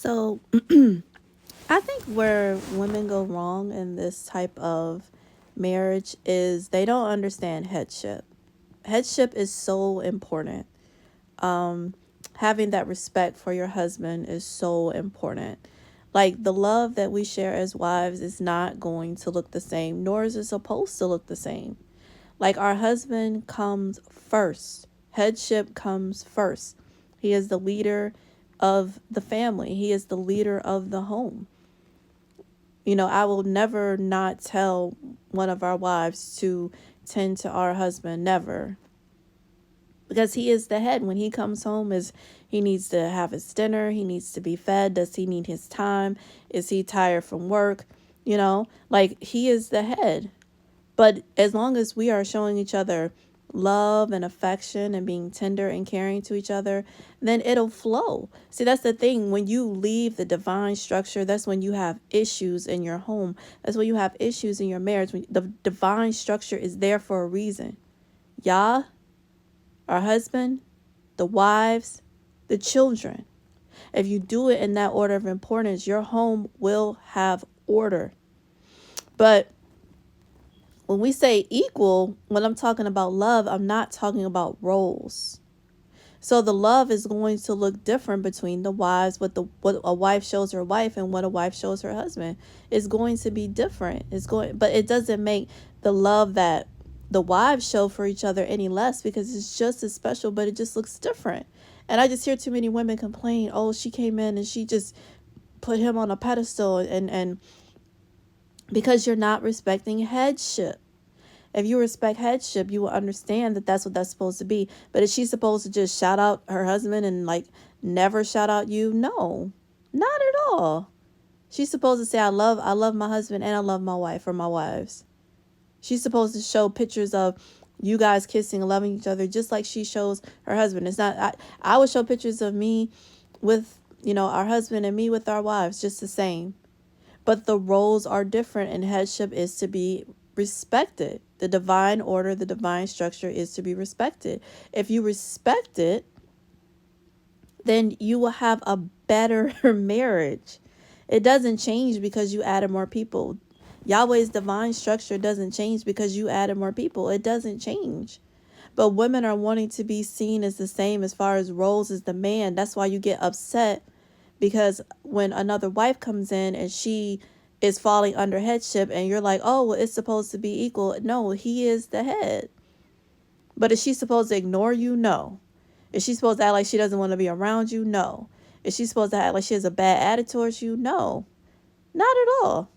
So I think where women go wrong in this type of marriage is they don't understand headship. Headship is so important. Um, Having that respect for your husband is so important. Like the love that we share as wives is not going to look the same, nor is it supposed to look the same. Like our husband comes first, headship comes first. He is the leader of the family, he is the leader of the home. I will never not tell one of our wives to tend to our husband, never. Because he is the head. When he comes home, is he needs to have his dinner, he needs to be fed, does he need his time, is he tired from work? Like he is the head. But as long as we are showing each other love and affection and being tender and caring to each other, then it'll flow. See, that's the thing. When you leave the divine structure, that's when you have issues in your home. That's when you have issues in your marriage. When the divine structure is there for a reason. Yah, our husband, the wives, the children. If you do it in that order of importance, your home will have order. But when we say equal, when I'm talking about love, I'm not talking about roles. So the love is going to look different between the wives, what a wife shows her wife and what a wife shows her husband. It's going to be different. But it doesn't make the love that the wives show for each other any less, because it's just as special, but it just looks different. And I just hear too many women complain, oh, she came in and she just put him on a pedestal, and because you're not respecting headship. If you respect headship, you will understand that that's what that's supposed to be. But is she supposed to just shout out her husband and like never shout out you? No, not at all. She's supposed to say, I love my husband and I love my wife, or my wives. She's supposed to show pictures of you guys kissing and loving each other just like she shows her husband. It's not, I would show pictures of me with, our husband and me with our wives, just the same. But the roles are different, and headship is to be respected. The divine order, the divine structure is to be respected. If you respect it, then you will have a better marriage. It doesn't change because you added more people. Yahweh's divine structure doesn't change because you added more people. It doesn't change. But women are wanting to be seen as the same as far as roles as the man. That's why you get upset, because when another wife comes in and she is falling under headship and you're like, oh, well, it's supposed to be equal. No, he is the head. But is she supposed to ignore you? No. Is she supposed to act like she doesn't want to be around you? No. Is she supposed to act like she has a bad attitude towards you? No, not at all.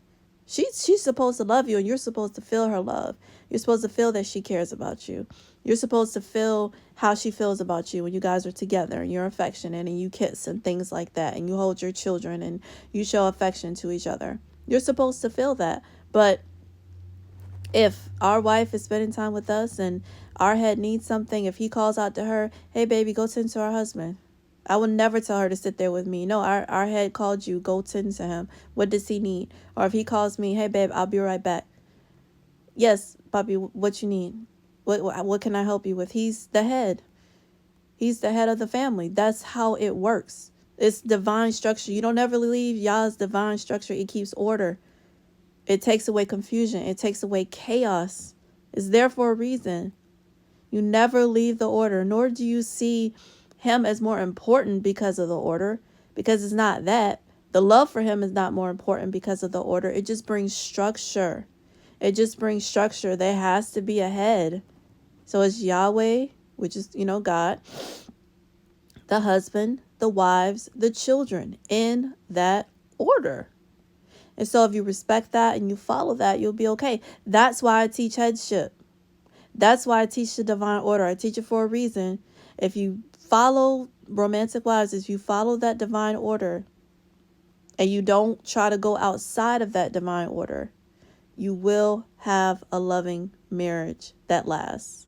She's supposed to love you, and you're supposed to feel her love. You're supposed to feel that she cares about you. You're supposed to feel how she feels about you when you guys are together and you're affectionate and you kiss and things like that, and you hold your children and you show affection to each other. You're supposed to feel that. But if our wife is spending time with us and our head needs something, if he calls out to her, hey, baby, go tend to our husband. I would never tell her to sit there with me. No, our head called you. Go tend to him. What does he need? Or if he calls me, hey, babe, I'll be right back. Yes, Bobby, what you need? What can I help you with? He's the head. He's the head of the family. That's how it works. It's divine structure. You don't ever leave Yah's divine structure. It keeps order. It takes away confusion. It takes away chaos. It's there for a reason. You never leave the order, nor do you see him as more important because of the order, because it's not that. The love for him is not more important because of the order. It just brings structure. It just brings structure. There has to be a head. So it's Yahweh, which is, God, the husband, the wives, the children, in that order. And so if you respect that and you follow that, you'll be okay. That's why I teach headship. That's why I teach the divine order. I teach it for a reason. If you follow romantic wives, if you follow that divine order and you don't try to go outside of that divine order, you will have a loving marriage that lasts.